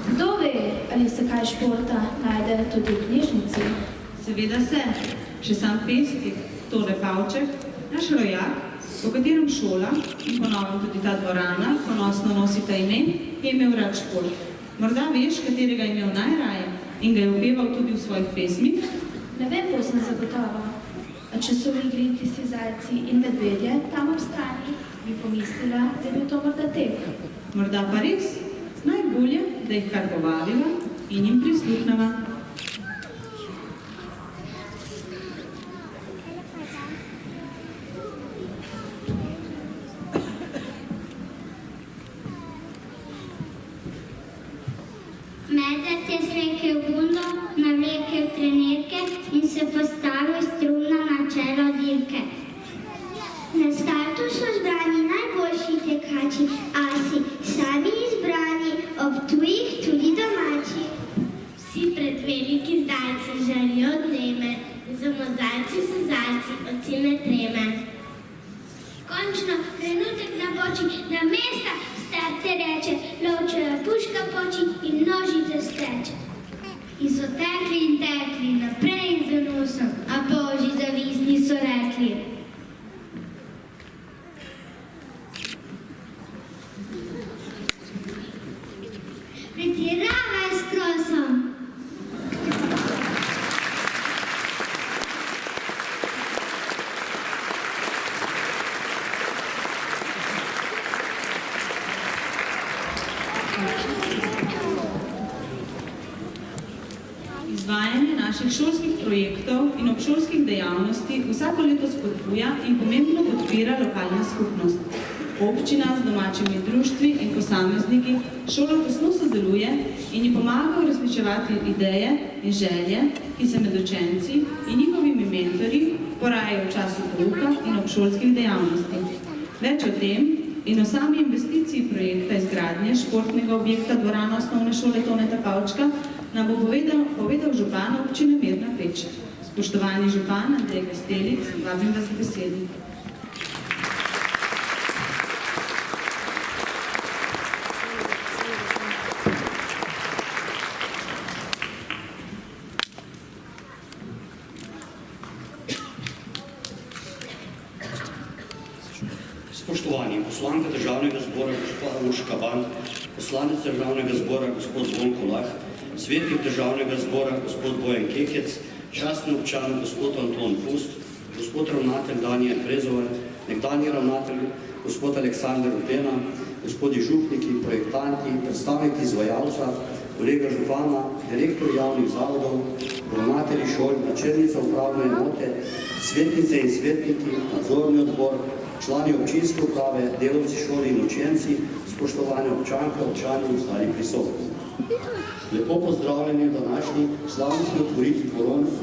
Kdo ve, ali se kaj športa najde tudi v knjižnici? Seveda se. Še sam pesnik Tole Pavček, naš rojak, po katerem šola in po novem tudi ta dvorana ponosno nosita ime, je imel rad šport. Morda veš, katerega je imel najraje in ga je opeval tudi v svojih pesmih? Ne vem, posem zagotovo. A če so v igri tisti zajci in medvedje tam ob strani, bi pomislila, da je bil to morda tek. Morda pa res. Najbolje, da jih kar povabiva in jim prisluhneva. Medved je slekel bundo, navlekel trenirke in se postavil strumno na čelo dirke. Na startu so zbrani najboljši tekači, asi, sami izbrani, ob tujih tudi domači. Vsi pred veliki zdajci žalijo dneve, zamozajci so zajci, oci ne treme. Končno trenutek napoči, na mesta starte reče, lovčeva puška poči in nožice streče. In so tekli in tekli, naprej in za nosom, a božji zavisni so rekli. Pretiravaj s krosom. Izvajanje naših šolskih projektov in obšolskih dejavnosti vsako leto spodbuja in pomembno podpira lokalna skupnost. Občina z domačimi društvi in posamezniki šolo tesno sodeluje in ji pomaga uresničevati ideje in želje, ki se med učenci in njihovimi mentorji porajajo v času pouka in obšolskih dejavnosti. Več o tem in o sami investiciji projekta izgradnje športnega objekta dvorana osnovne šole Toneta Pavčka nam bo povedal župan občine Mirna Peč. Spoštovani župan Andrej Kastelic, vabim vas k besedi. Spoštovani, poslanka Državnega zbora gospod Urška Ban, poslanec Državnega zbora gospod Zvonko Lah, svetnik Državnega zbora gospod Bojan Kekec, častni občan gospod Anton Pust, gospod ravnatelj Daniel Prezovar, nekdanji ravnatelj gospod Aleksandar Rupena, gospodi župniki, projektanti, predstavniki izvajalca, kolega župana, direktor javnih zavodov, ravnatelji šol, načelnica upravne enote, svetnice in svetniki, nadzorni odbor, člani občinske uprave, delavci šoli in učenci, spoštovane občanke, občani in ostali prisotni. Lepo pozdravljeni v današnji slavnostni otvoritvi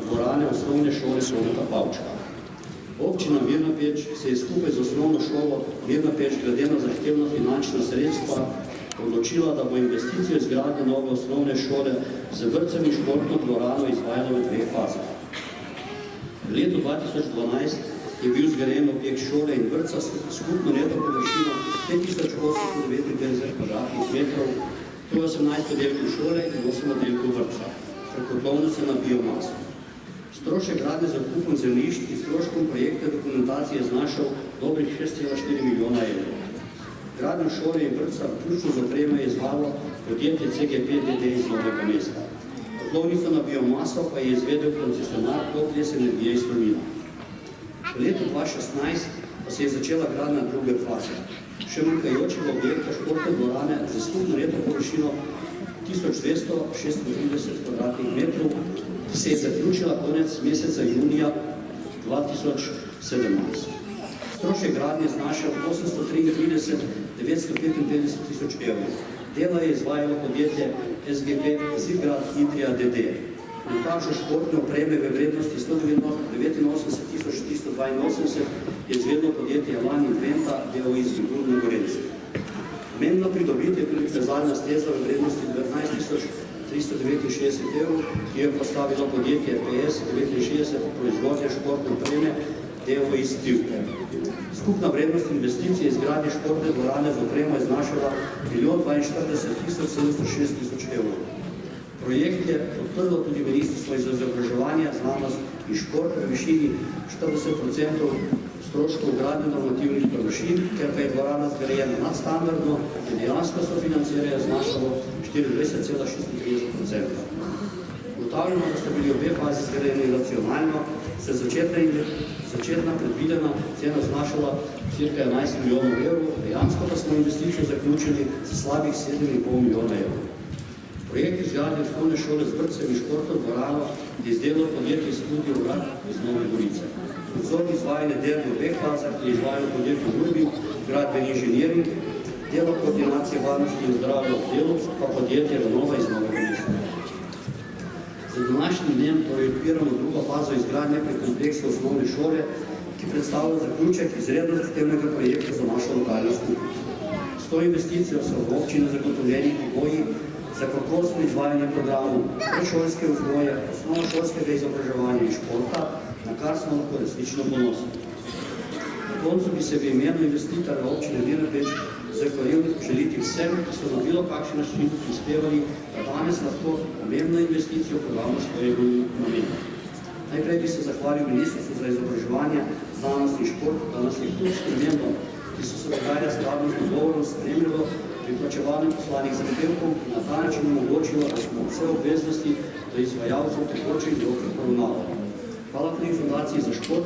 dvorane osnovne šole Toneta Pavčka. Občina Mirna Peč se je skupaj z osnovno šolo Mirna Peč glede na zahtevna finančna sredstva odločila, da bo investicijo izgradnje nove osnovne šole z vrtcem in športno dvorano izvajala v 2 fazah. V letu 2012 je bil zgrajen objekt šole in vrtca skupno neto površino 5859 kvadratnih metrov, to je 18 oddelkov šole in 8 oddelkov vrtca, prekotlovno se na biomaso. Strošek gradnje z odkupom zemljišč in stroškom projekta dokumentacije je znašal dobrih 6,4 milijona evrov. Gradnjo šole in vrtca vključno z opremo je izvalo podjetje CGP DD iz Novega mesta. Kotlovnico na biomaso pa je izvedel koncesionar Toples energije iz Tolmina. V letu 2016 pa se je začela gradnja druge faze. Še manjkajočega objekta športne dvorane za skupno neto površino 1236 kvadratnih metrov, ki se je zaključila konec meseca junija 2017. Strošek gradnje znašal 833 955 tisoč evrov. Dela je izvajalo podjetje SGP Zigrad Idrija DD. Montažo športne opreme v vrednosti 189 382 je izvedlo podjetje Elan Inventa d.o.o. iz Grudne Gorenske. Menjeno pridobitev je tudi plezalna steza v vrednosti 19 369 evrov, ki jo je postavilo podjetje PS 69 proizvodnje športne opreme d.o.o. iz Tivke. Skupna vrednost investicije izgradnje športne dvorane z opremo je znašala 1 42 706 tisoč evrov. Projekt je podprlo tudi Ministrstvo za izobraževanje, znanost in šport v višini 40% stroškov gradnje normativnih površin, ker pa je dvorana zgrajena nadstandardno, je dejansko sofinanciranje znašalo 24,36%. Ugotavljamo, da sta bili obe fazi zgrajeni racionalno, se začetna predvidena cena znašala cirka 11 milijonov evrov, dejansko pa smo investicijo zaključili za slabih 7,5 milijona evrov. Projekt izgradnje osnovne šole z vrtcem in športno dvorano je izdelalo podjetje Studio Grad iz Nove Gorice. Nadzor izvajanje del v obeh fazah je izvajalo podjetje Rubin, gradbeni inženiring, delo koordinacije varnosti in zdravja v delu pa podjetje Renova iz Novega mesta. Za današnji dnem torej odpiramo drugo fazo izgradnje prekompleksa osnovne šole, ki predstavlja zaključek izredno zahtevnega projekta za našo lokalno skupnost. S to investicijo so v občini zagotovljeni pogoji za kakovostno izvajanje programov predšolske vzgoje, osnovnošolskega izobraževanja in športa, na kar smo lahko resnično ponosni. Na koncu bi se v imenu investitorja občine Mirna Peč zahvalil želiti vsem, ki so na bilo kakšen način prispevali, da danes lahko pomembno investicijo programo svojega namena. Najprej bi se zahvalil Ministrstvu za izobraževanje, znanost in šport, da nas je kljub spremembam, ki so se dogajale skladno z dogovorom, spremljalo pri plačevanju poslanih zahtevkov in na ta način omogočilo, da smo vse obveznosti do izvajalcev tekočih rokov poravnavali. Hvala tudi Fundaciji za šport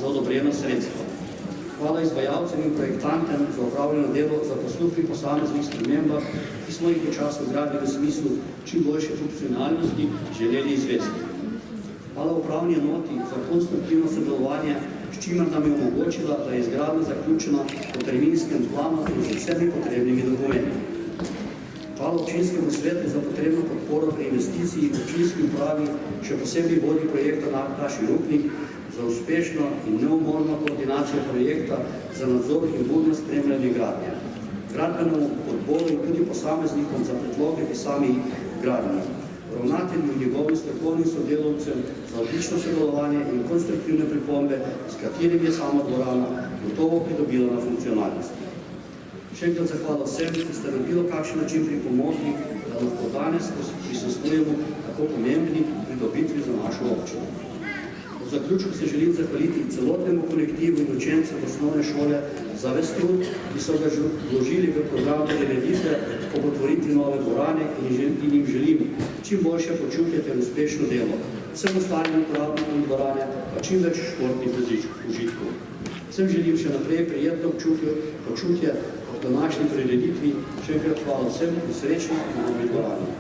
za odobrena sredstva. Hvala izvajalcem in projektantem za opravljeno delo za posluh pri posameznih spremembah, ki smo jih v času gradnje v smislu čim boljše funkcionalnosti želeli izvesti. Hvala upravni enoti za konstruktivno sodelovanje, s čimer nam je omogočila, da je izgradnja zaključena po terminskem planu in z vsemi potrebnimi dokumenti. Hvala občinskemu svetu za potrebno podporo pri investiciji v občinski upravi, še posebej vodji projekta Nataši Rupnik, za uspešno in neumorno koordinacijo projekta za nadzor in budno spremljanje gradnje. Gradbenemu odboru in tudi posameznikom za predloge pri sami gradnji. Ravnatelju in njegovim strokovnim sodelavcem za odlično sodelovanje in konstruktivne pripombe, s katerim je sama dvorana gotovo pridobila na funkcionalnosti. Še enkrat zahvala vsem, ki ste na bilo kakšen način pripomogli, da lahko danes prisostujemo tako pomembni pridobitvi za našo občino. V zaključku se želim zahvaliti celotnemu kolektivu in učencem osnovne šole za ves trud, ki so ga vložili v program prireditve ob otvoritvi nove dvorane in jim želim čim boljše počutje ter uspešno delo. Vsem ostalim uporabnikom dvorane pa čim več športnih užitkov. Vsem želim še naprej prijetno počutje ob današnji prireditvi. Še enkrat hvala vsem in srečno v novi dvorani.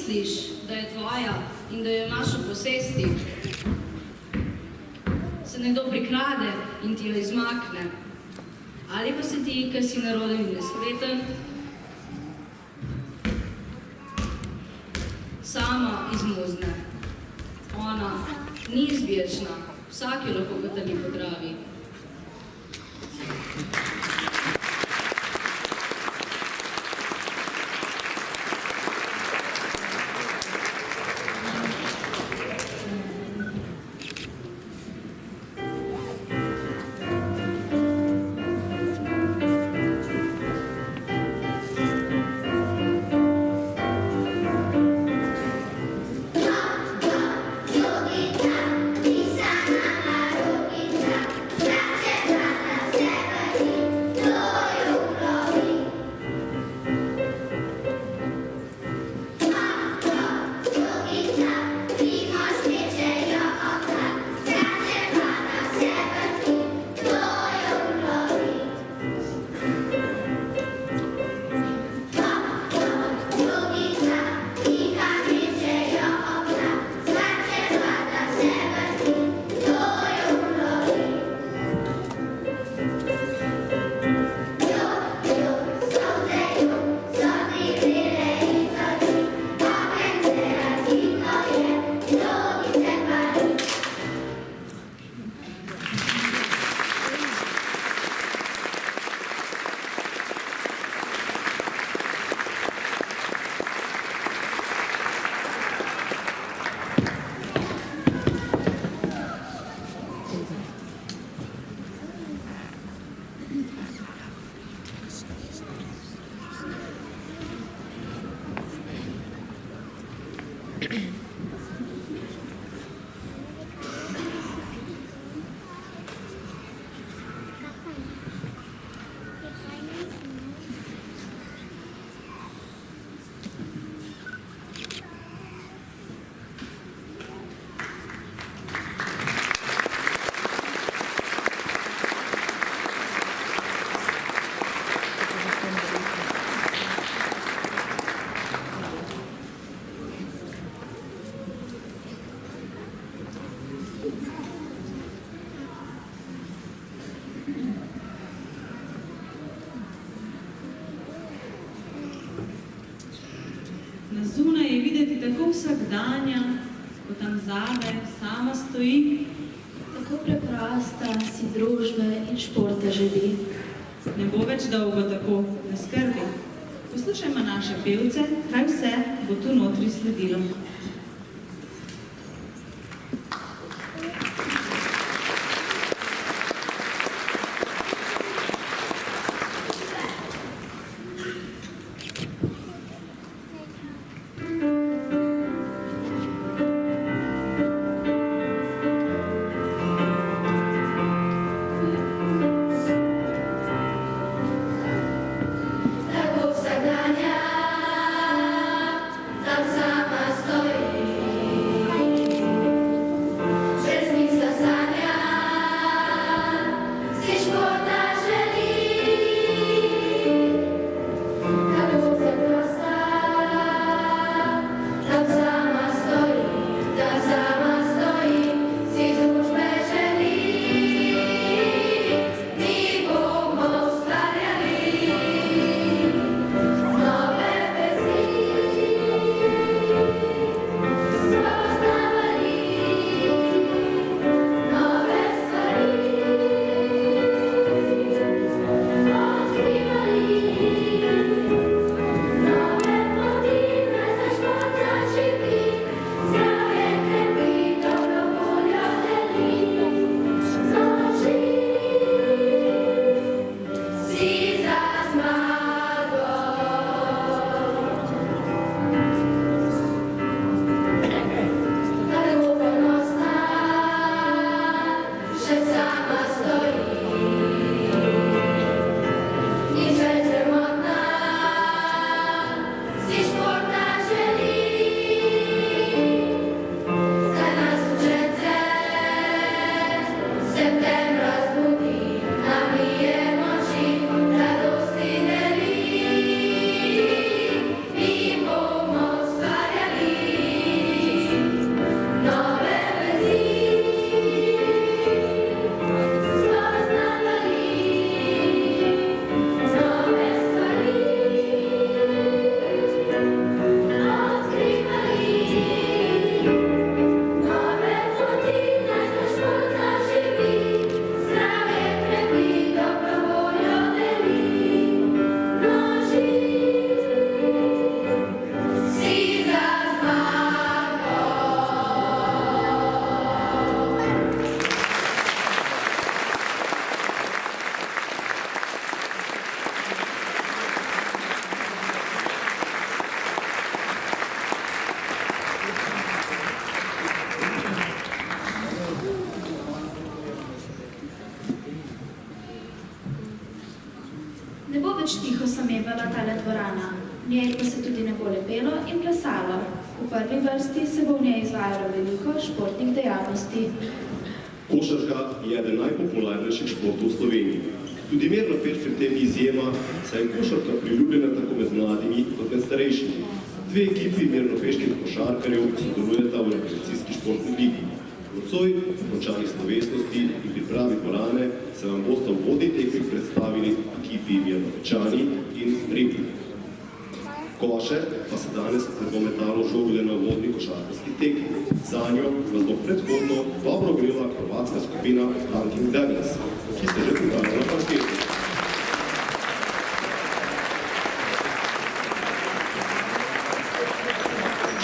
misliš, da je tvoja in da jo imaš v posesti, se nekdo prikrade in ti jo izmakne. Ali pa se ti, ker si naroden in nespreten, sama izmuzne. Ona ni izbirčna, vsak jo lahko kateri podravi. Zunaj je videti tako vsakdanja, ko tam zadaj sama stoji. Tako preprosta si družbe in športa želi. Ne bo več dolgo tako, ne skrbi. Poslušajmo naše pevce, kaj vse bo tu notri sledilo. Tako vsakdanja, tam sama stoji. tale dvorana. V njej pa se tudi ne bo lepelo in plesalo. V prvi vrsti se bo v njej izvajalo veliko športnih dejavnosti. Košarka je eden najpopularnejših športov v Sloveniji. Tudi Mirna Peć pri tem ni izjema, saj je košarka priljubljena tako med mladimi kot med starejšimi. Dve ekipi mirnopeških košarkarjev sodelujeta v rekreacijski športni ligi. Nocoj, po končani slovesnosti in pripravi dvorane, se vam bosta v vodni tekmi predstavili ekipi Mirnopečani in Ribnik. Koše pa se danes ne bo metalo žogle na vodni košarkarski tekmi. Zanjo vas bo predhodno dobro ogrela hrvatska skupina Ranking Devils, ki se že pripravlja na parketu.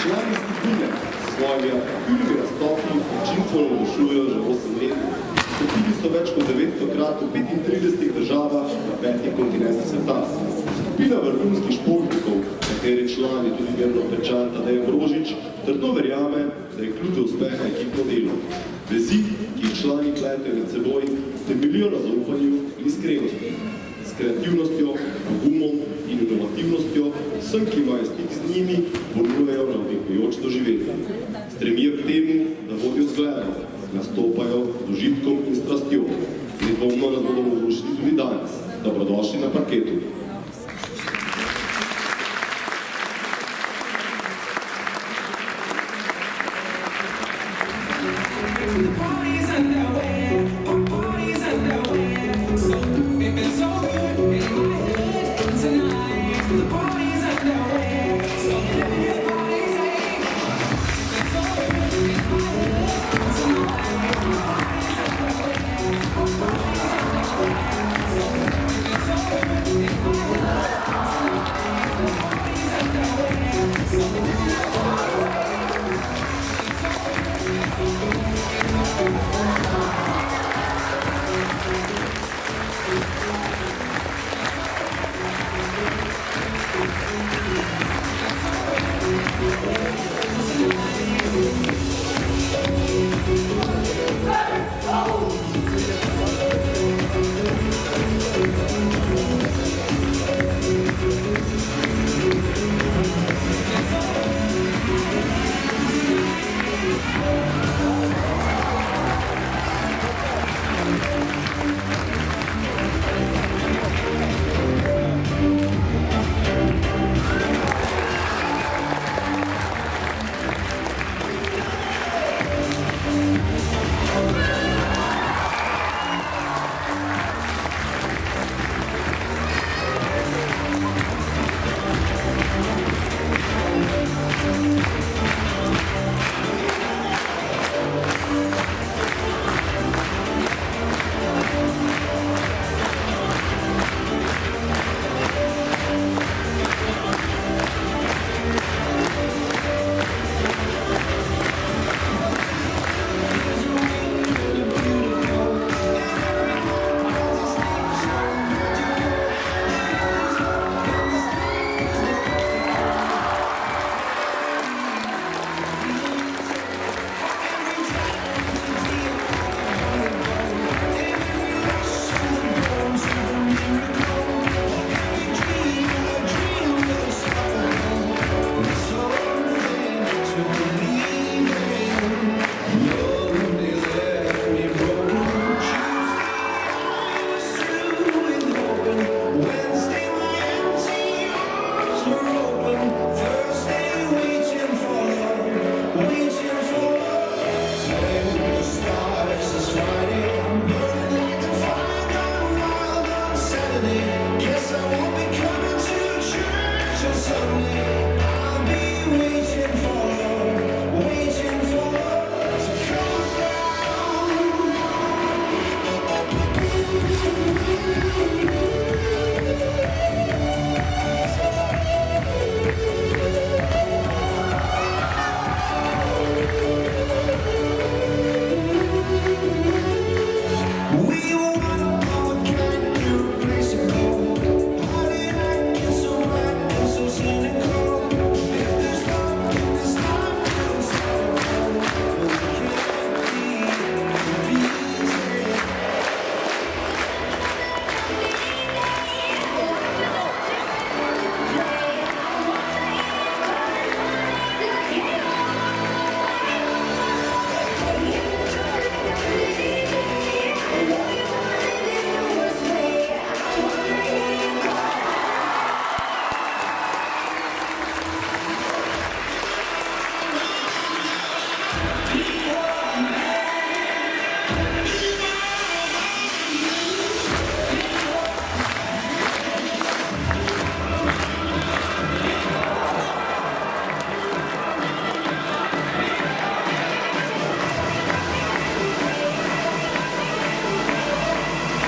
Člani skupine s svojimi aktivnimi nastopi občinstvo navdušujejo že 8 let. Skupili so več kot 900-krat v 35 državah na 5 kontinentih sveta. Skupina vrhunskih športnikov, kateri člani tudi Mirnopečan Tadej Ambrožič, trdno verjame, da je ključ do uspeha ekipno delo. Vezi, ki jih člani pletejo med seboj, temeljijo na zaupanju in iskrenosti. S kreativnostjo, pogumom in inovativnostjo vsem, ki imajo stik z njimi, ponujajo navdihujoč doživetje. Stremijo k temu, da vodijo zgledom, nastopajo z užitkom in strastjo. Nedvomno nas bodo navdušili tudi danes. Dobrodošli na parketu. The party's underway, so if it's so good in my head tonight, the party